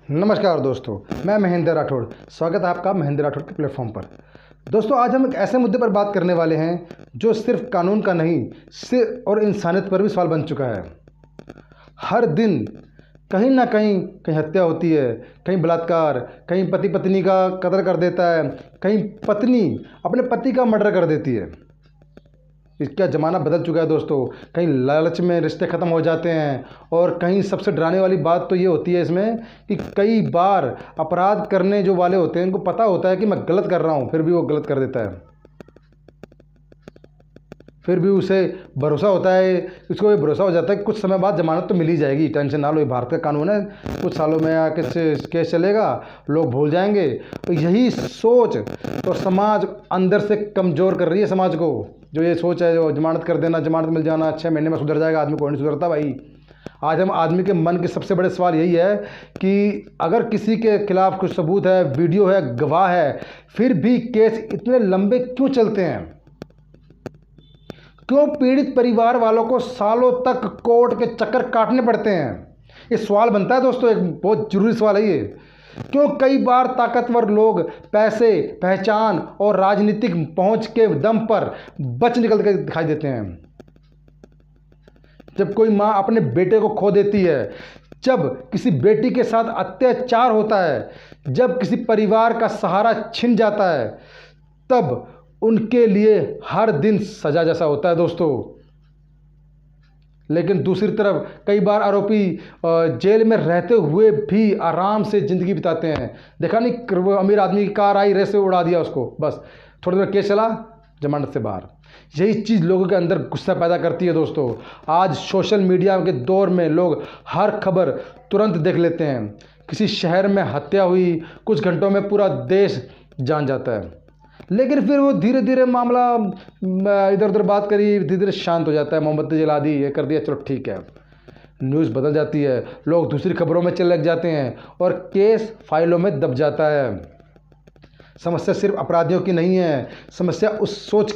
नमस्कार दोस्तों, मैं महेंद्र राठौड़। स्वागत है आपका महेंद्र राठौड़ के प्लेटफॉर्म पर। दोस्तों, आज हम एक ऐसे मुद्दे पर बात करने वाले हैं जो सिर्फ कानून का नहीं सिर्फ और इंसानियत पर भी सवाल बन चुका है। हर दिन कहीं ना कहीं कहीं हत्या होती है, कहीं बलात्कार, कहीं पति पत्नी का कत्ल कर देता है, कहीं पत्नी अपने पति का मर्डर कर देती है। इसका ज़माना बदल चुका है दोस्तों। कहीं लालच में रिश्ते ख़त्म हो जाते हैं और कहीं सबसे डराने वाली बात तो ये होती है इसमें कि कई बार अपराध करने जो वाले होते हैं उनको पता होता है कि मैं गलत कर रहा हूँ, फिर भी वो गलत कर देता है। फिर भी उसे भरोसा होता है, उसको ये भरोसा हो जाता है कि कुछ समय बाद जमानत तो मिल ही जाएगी, टेंशन ना लो, ये भारत का कानून है, कुछ सालों में या केस चलेगा, लोग भूल जाएंगे। तो यही सोच और समाज अंदर से कमज़ोर कर रही है समाज को। जो ये सोच है, जो जमानत कर देना, जमानत मिल जाना, 6 महीने में सुधर जाएगा आदमी, कोई नहीं सुधरता भाई। आज हम आदमी के मन के सबसे बड़े सवाल यही है कि अगर किसी के खिलाफ कुछ सबूत है, वीडियो है, गवाह है, फिर भी केस इतने लंबे क्यों चलते हैं? क्यों पीड़ित परिवार वालों को सालों तक कोर्ट के चक्कर काटने पड़ते हैं? ये सवाल बनता है दोस्तों, एक बहुत जरूरी सवाल है ये। क्यों कई बार ताकतवर लोग पैसे, पहचान और राजनीतिक पहुंच के दम पर बच निकल के दिखाई देते हैं? जब कोई माँ अपने बेटे को खो देती है, जब किसी बेटी के साथ अत्याचार होता है, जब किसी परिवार का सहारा छिन जाता है, तब उनके लिए हर दिन सजा जैसा होता है दोस्तों। लेकिन दूसरी तरफ कई बार आरोपी जेल में रहते हुए भी आराम से ज़िंदगी बिताते हैं। देखा नहीं, वो अमीर आदमी की कार आई, रेस से उड़ा दिया उसको, बस थोड़ी देर केस चला, जमानत से बाहर। यही चीज़ लोगों के अंदर गुस्सा पैदा करती है दोस्तों। आज सोशल मीडिया के दौर में लोग हर खबर तुरंत देख लेते हैं। किसी शहर में हत्या हुई, कुछ घंटों में पूरा देश जान जाता है। लेकिन फिर वो धीरे धीरे मामला इधर उधर बात करी, धीरे धीरे शांत हो जाता है। मोमबत्ती जला दी, ये कर दिया, चलो ठीक है, न्यूज़ बदल जाती है, लोग दूसरी खबरों में चले लग जाते हैं और केस फाइलों में दब जाता है। समस्या सिर्फ अपराधियों की नहीं है, समस्या उस सोच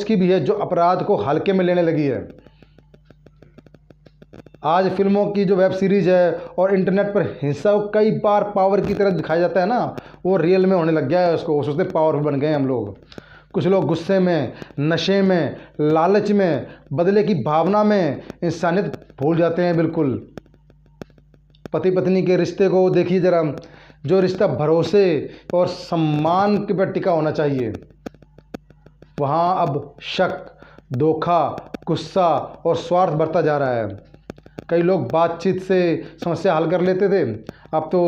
की भी है जो अपराध को हल्के में लेने लगी है। आज फिल्मों की जो वेब सीरीज़ है और इंटरनेट पर हिंसा को कई बार पावर की तरह दिखाया जाता है ना, वो रियल में होने लग गया है। उसको वो सोचते पावरफुल बन गए हम लोग। कुछ लोग गुस्से में, नशे में, लालच में, बदले की भावना में इंसानियत भूल जाते हैं बिल्कुल। पति पत्नी के रिश्ते को देखिए ज़रा, जो रिश्ता भरोसे और सम्मान के पर टिका होना चाहिए, वहाँ अब शक, धोखा, गुस्सा और स्वार्थ बढ़ता जा रहा है। कई लोग बातचीत से समस्या हल कर लेते थे, अब तो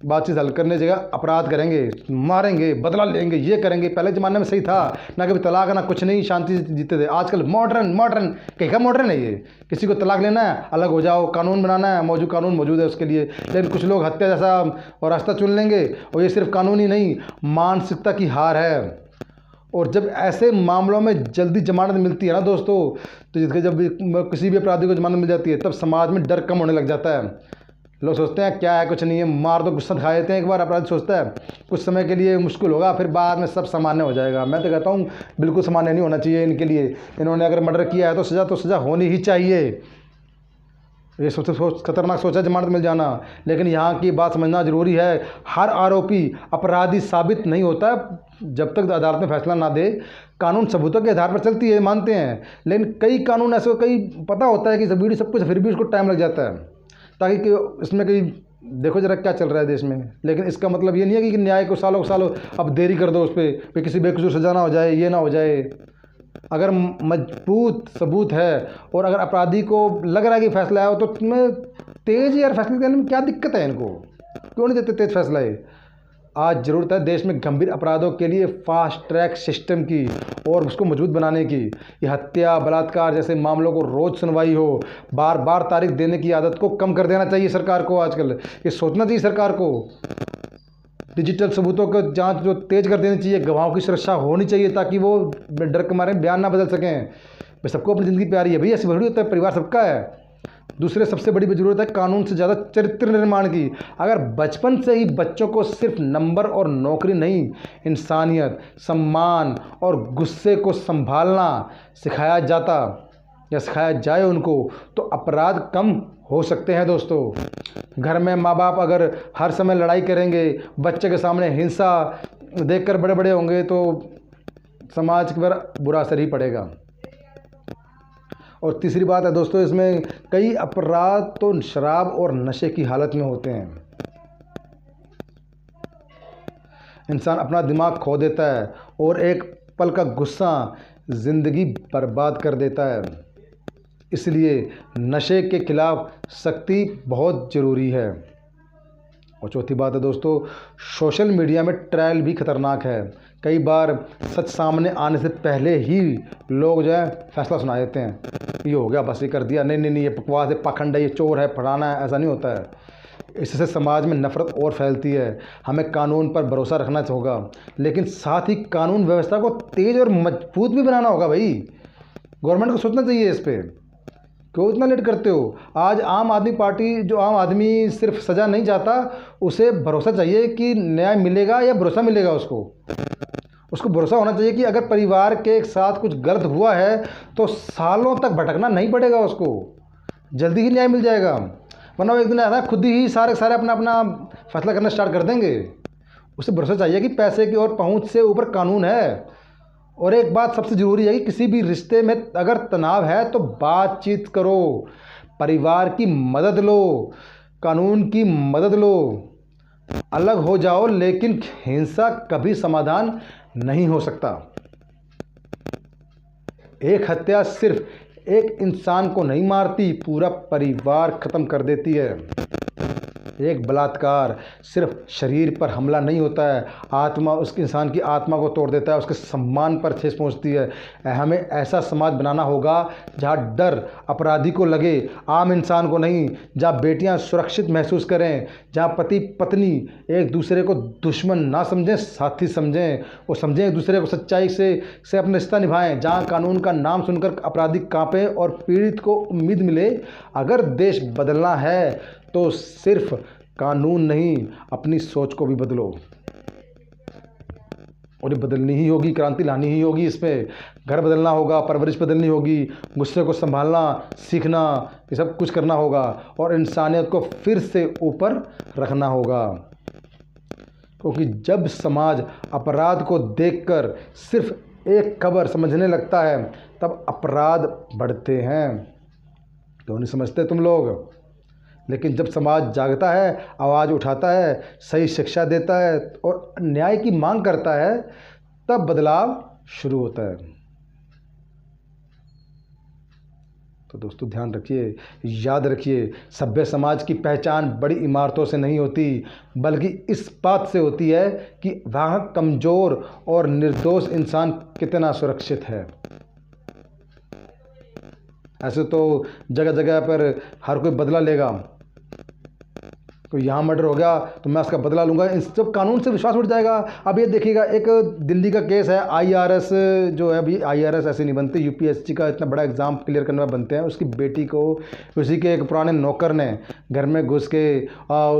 बातचीत हल करने की जगह अपराध करेंगे, मारेंगे, बदला लेंगे, ये करेंगे। पहले ज़माने में सही था, ना कभी तलाक ना कुछ नहीं, शांति से जीते थे। आजकल मॉडर्न कहीं का मॉडर्न है ये। किसी को तलाक लेना है, अलग हो जाओ, कानून बनाना है, कानून मौजूद है उसके लिए। लेकिन कुछ लोग हत्या जैसा और रास्ता चुन लेंगे, और ये सिर्फ कानून ही नहीं, मानसिकता की हार है। और जब ऐसे मामलों में जल्दी जमानत मिलती है ना दोस्तों, तो जिसके जब भी किसी भी अपराधी को जमानत मिल जाती है, तब समाज में डर कम होने लग जाता है। लोग सोचते हैं क्या है, कुछ नहीं है, मार दो, गुस्सा दिखा देते हैं एक बार। अपराधी सोचता है कुछ समय के लिए मुश्किल होगा, फिर बाद में सब सामान्य हो जाएगा। मैं तो कहता हूँ बिल्कुल सामान्य नहीं होना चाहिए इनके लिए। इन्होंने अगर मर्डर किया है तो सज़ा होनी ही चाहिए। ये सबसे खतरनाक सोच है जमानत मिल जाना। लेकिन यहाँ की बात समझना ज़रूरी है, हर आरोपी अपराधी साबित नहीं होता जब तक अदालत में फैसला ना दे। कानून सबूतों के आधार पर चलती है, मानते हैं, लेकिन कई कानून ऐसे कई पता होता है कि सब कुछ, फिर भी उसको टाइम लग जाता है, ताकि इसमें कहीं देखो जरा क्या चल रहा है देश में। लेकिन इसका मतलब ये नहीं है कि न्याय को सालों अब देरी कर दो उस पर, किसी बेकसूर सजा ना हो जाए, ये ना हो जाए। अगर मजबूत सबूत है और अगर अपराधी को लग रहा है कि फैसला आया हो, तो तुम्हें तेज़ यार फैसले देने में क्या दिक्कत है? इनको क्यों नहीं देते तेज़ फैसला? आज ज़रूरत है देश में गंभीर अपराधों के लिए फास्ट ट्रैक सिस्टम की और उसको मजबूत बनाने की। ये हत्या, बलात्कार जैसे मामलों को रोज़ सुनवाई हो, बार बार तारीख देने की आदत को कम कर देना चाहिए सरकार को। आजकल ये सोचना चाहिए सरकार को, डिजिटल सबूतों को जांच जो तेज़ कर देनी चाहिए, गवाहों की सुरक्षा होनी चाहिए ताकि वो डर के मारे बयान ना बदल सकें। भाई सबको अपनी ज़िंदगी प्यारी है, भैया ऐसी बड़ी होता है, परिवार सबका है। दूसरे सबसे बड़ी ज़रूरत है कानून से ज़्यादा चरित्र निर्माण की। अगर बचपन से ही बच्चों को सिर्फ नंबर और नौकरी नहीं, इंसानियत, सम्मान और गुस्से को संभालना सिखाया जाता, या सिखाया जाए उनको, तो अपराध कम हो सकते हैं दोस्तों। घर में माँ बाप अगर हर समय लड़ाई करेंगे, बच्चे के सामने हिंसा देखकर बड़े बड़े होंगे, तो समाज पर बुरा असर ही पड़ेगा। और तीसरी बात है दोस्तों, इसमें कई अपराध तो शराब और नशे की हालत में होते हैं। इंसान अपना दिमाग खो देता है और एक पल का गुस्सा ज़िंदगी बर्बाद कर देता है। इसलिए नशे के खिलाफ सख्ती बहुत ज़रूरी है। और चौथी बात है दोस्तों, सोशल मीडिया में ट्रायल भी खतरनाक है। कई बार सच सामने आने से पहले ही लोग जो है फैसला सुना देते हैं, ये हो गया, बस ये कर दिया, नहीं नहीं नहीं, ये बकवास है, पाखंड है, ये चोर है, फलाना है। ऐसा नहीं होता है। इससे समाज में नफ़रत और फैलती है। हमें कानून पर भरोसा रखना होगा, लेकिन साथ ही कानून व्यवस्था को तेज़ और मजबूत भी बनाना होगा। भाई, गवर्नमेंट को सोचना चाहिए इस पर। क्यों इतना लेट करते हो? आज आम आदमी पार्टी, जो आम आदमी सिर्फ सज़ा नहीं चाहता, उसे भरोसा चाहिए कि न्याय मिलेगा या भरोसा मिलेगा। उसको भरोसा होना चाहिए कि अगर परिवार के साथ कुछ गलत हुआ है तो सालों तक भटकना नहीं पड़ेगा, उसको जल्दी ही न्याय मिल जाएगा। वरना वो एक दिन ऐसा खुद ही सारे अपना अपना फैसला करना स्टार्ट कर देंगे। उसे भरोसा चाहिए कि पैसे की और पहुंच से ऊपर कानून है। और एक बात सबसे ज़रूरी है कि किसी भी रिश्ते में अगर तनाव है तो बातचीत करो, परिवार की मदद लो, कानून की मदद लो, अलग हो जाओ, लेकिन हिंसा कभी समाधान नहीं हो सकता। एक हत्या सिर्फ एक इंसान को नहीं मारती, पूरा परिवार ख़त्म कर देती है। एक बलात्कार सिर्फ शरीर पर हमला नहीं होता है, आत्मा, उसके इंसान की आत्मा को तोड़ देता है, उसके सम्मान पर ठेस पहुंचती है। हमें ऐसा समाज बनाना होगा जहां डर अपराधी को लगे, आम इंसान को नहीं। जहां बेटियां सुरक्षित महसूस करें, जहां पति पत्नी एक दूसरे को दुश्मन ना समझें, साथी समझें, और समझें एक दूसरे को, सच्चाई से अपना रिश्ता निभाएं। जहां कानून का नाम सुनकर अपराधी कांपे और पीड़ित को उम्मीद मिले। अगर देश बदलना है तो सिर्फ कानून नहीं, अपनी सोच को भी बदलो। और ये बदलनी ही होगी, क्रांति लानी ही होगी। इसमें घर बदलना होगा, परवरिश बदलनी होगी, गुस्से को संभालना सीखना, ये सब कुछ करना होगा, और इंसानियत को फिर से ऊपर रखना होगा। क्योंकि जब समाज अपराध को देखकर सिर्फ एक खबर समझने लगता है, तब अपराध बढ़ते हैं। क्यों नहीं समझते तुम लोग? लेकिन जब समाज जागता है, आवाज़ उठाता है, सही शिक्षा देता है और न्याय की मांग करता है, तब बदलाव शुरू होता है। तो दोस्तों ध्यान रखिए, याद रखिए, सभ्य समाज की पहचान बड़ी इमारतों से नहीं होती, बल्कि इस बात से होती है कि वहाँ कमज़ोर और निर्दोष इंसान कितना सुरक्षित है। ऐसे तो जगह जगह पर हर कोई बदला लेगा, तो यहाँ मर्डर हो गया तो मैं उसका बदला लूँगा, इन सब कानून से विश्वास उठ जाएगा। अब ये देखिएगा, एक दिल्ली का केस है, आईआरएस जो है, अभी आईआरएस ऐसे नहीं बनते, यूपीएससी का इतना बड़ा एग्ज़ाम क्लियर करने में बनते हैं। उसकी बेटी को उसी के एक पुराने नौकर ने घर में घुस के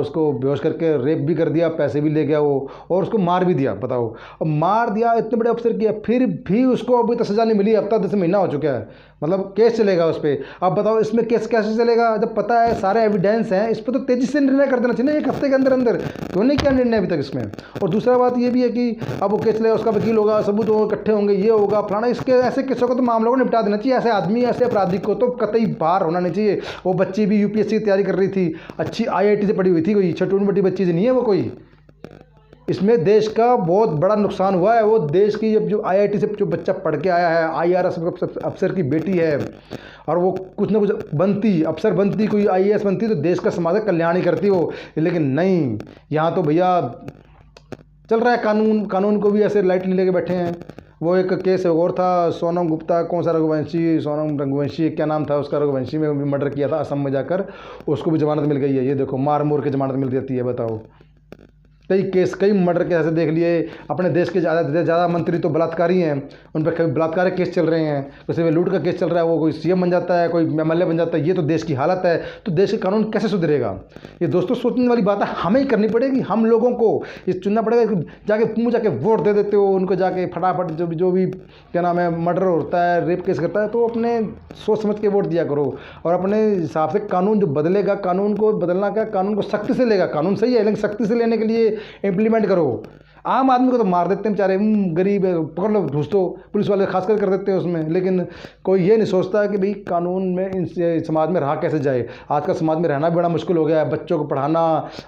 उसको बेहोश करके रेप भी कर दिया, पैसे भी ले गया वो, और उसको मार भी दिया। बताओ, और मार दिया, इतने बड़े अफसर किया, फिर भी उसको अभी तक सज़ा नहीं मिली। हफ्ता 10 महीना हो चुका है, मतलब केस चलेगा उस पर। अब बताओ इसमें केस कैसे चलेगा? जब पता है, सारे एविडेंस हैं, इस पर तो तेज़ी से निर्णय कर देना चाहिए ना, एक हफ्ते के अंदर अंदर। क्यों नहीं किया निर्णय अभी तक इसमें? और दूसरा बात ये भी है कि अब वो केस चलेगा, उसका वकील होगा, सबूत इकट्ठे होंगे, ये होगा फलाना। इसके ऐसे केसों को तो मामलों को निपटा देना चाहिए। ऐसे आदमी, ऐसे अपराधी को तो कतई बाहर होना नहीं चाहिए। वो बच्ची भी यूपीएससी की तैयारी कर रही थी, अच्छी आईआईटी से पढ़ी हुई थी, कोई छोटी मोटी बच्ची नहीं है वो कोई। इसमें देश का बहुत बड़ा नुकसान हुआ है। वो देश की जो आईआईटी से जो बच्चा पढ़ के आया है, आईआरएस अफसर की बेटी है, और वो कुछ ना कुछ बनती, अफसर बनती, कोई आईएएस बनती, तो देश का समाज का कल्याण ही करती हो। लेकिन नहीं, यहाँ तो भैया चल रहा है कानून को भी ऐसे लाइटली लेके बैठे हैं। वो एक केस और था, सोनम गुप्ता, कौन सा रघुवंशी, सोनम रघुवंशी क्या नाम था उसका, रघुवंशी में भी मर्डर किया था असम में जाकर, उसको भी जमानत मिल गई है। ये देखो, मार मोर के जमानत मिल जाती है, बताओ। कई केस, कई मर्डर के ऐसे देख लिए। अपने देश के ज़्यादा से ज़्यादा मंत्री तो बलात्कारी हैं, उन पर कई बलात्कार केस चल रहे हैं, किसी में लूट का केस चल रहा है, वो कोई सीएम बन जाता है, कोई एमएलए बन जाता है। ये तो देश की हालत है। तो देश के कानून कैसे सुधरेगा? ये दोस्तों सोचने वाली बात है, हमें ही करनी पड़ेगी। हम लोगों को ये चुनना पड़ेगा कि जाके मुँह जाके वोट दे देते हो उनको, जाके फटाफट जो भी क्या नाम है मर्डर होता है, रेप केस करता है, तो अपने सोच समझ के वोट दिया करो और अपने हिसाब से कानून जो बदलेगा, कानून को बदलना क्या, कानून को सख्ती से लेगा। कानून सही है लेकिन सख्ती से लेने के लिए इम्प्लीमेंट करो। आम आदमी को तो मार देते हैं बेचारे, गरीब है, पकड़ लो घुस दो, पुलिस वाले खासकर कर देते हैं उसमें। लेकिन कोई ये नहीं सोचता कि भाई कानून में इन समाज में रहा कैसे जाए। आजकल समाज में रहना भी बड़ा मुश्किल हो गया है, बच्चों को पढ़ाना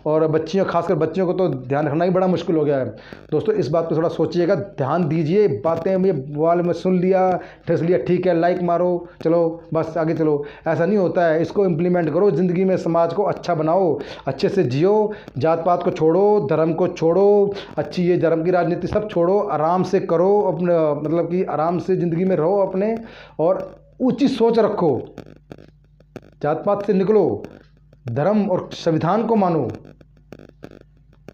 और बच्चियों, खासकर बच्चियों को तो ध्यान रखना ही बड़ा मुश्किल हो गया है। दोस्तों इस बात पर थोड़ा सोचिएगा, ध्यान दीजिए। बातें ये वाल में सुन लिया, ठस लिया, ठीक है, लाइक मारो, चलो बस आगे चलो, ऐसा नहीं होता है। इसको इम्प्लीमेंट करो ज़िंदगी में, समाज को अच्छा बनाओ, अच्छे से जियो, जात पात को छोड़ो, धर्म को छोड़ो, अच्छी ये धर्म की राजनीति सब छोड़ो, आराम से करो अपने, मतलब कि आराम से ज़िंदगी में रहो अपने, और ऊंची सोच रखो, जात पात से निकलो, धर्म और संविधान को मानो।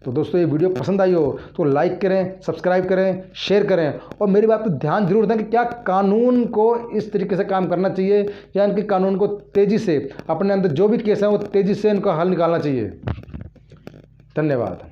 तो दोस्तों ये वीडियो पसंद आई हो तो लाइक करें, सब्सक्राइब करें, शेयर करें, और मेरी बात पर ध्यान जरूर दें कि क्या कानून को इस तरीके से काम करना चाहिए, या इनके कानून को तेज़ी से, अपने अंदर जो भी केस हैं वो तेज़ी से इनका हल निकालना चाहिए। धन्यवाद।